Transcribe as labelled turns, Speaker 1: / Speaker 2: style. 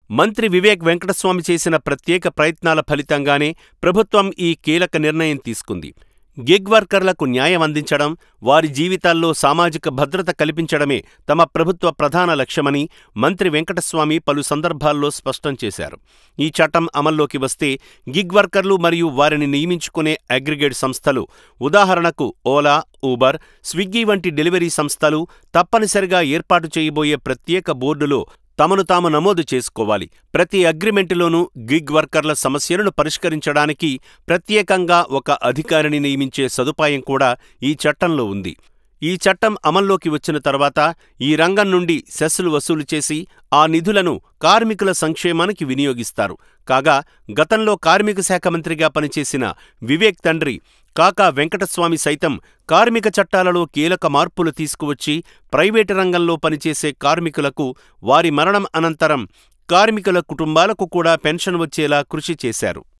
Speaker 1: మంత్రి వివేక్ వెంకటస్వామి చేసిన ప్రత్యేక ప్రయత్నాల ఫలితంగానే ప్రభుత్వం ఈ కీలక నిర్ణయం తీసుకుంది. గిగ్ వర్కర్లకు న్యాయం అందించడం, వారి జీవితాల్లో సామాజిక భద్రత కల్పించడమే తమ ప్రభుత్వ ప్రధాన లక్ష్యమని మంత్రి వెంకటస్వామి పలు సందర్భాల్లో స్పష్టం చేశారు. ఈ చట్టం అమల్లోకి వస్తే గిగ్ వర్కర్లు మరియు వారిని నియమించుకునే అగ్రిగేట్ సంస్థలు, ఉదాహరణకు ఓలా, ఊబర్, స్విగ్గీ వంటి డెలివరీ సంస్థలు తప్పనిసరిగా ఏర్పాటు చేయబోయే ప్రత్యేక బోర్డులో తమను తాము నమోదు చేసుకోవాలి. ప్రతి అగ్రిమెంటులోనూ గిగ్ వర్కర్ల సమస్యలను పరిష్కరించడానికి ప్రత్యేకంగా ఒక అధికారిని నియమించే సదుపాయం కూడా ఈ చట్టంలో ఉంది. ఈ చట్టం అమల్లోకి వచ్చిన తర్వాత ఈ రంగం నుండి సెస్సులు వసూలు చేసి ఆ నిధులను కార్మికుల సంక్షేమానికి వినియోగిస్తారు. కాగా గతంలో కార్మిక శాఖ మంత్రిగా పనిచేసిన వివేక్ తండ్రి కాకా వెంకటస్వామి సైతం కార్మిక చట్టాలలో కీలక మార్పులు తీసుకువచ్చి ప్రైవేటు రంగంలో పనిచేసే కార్మికులకు వారి మరణం అనంతరం కార్మికుల కుటుంబాలకు కూడా పెన్షన్ వచ్చేలా కృషి చేశారు.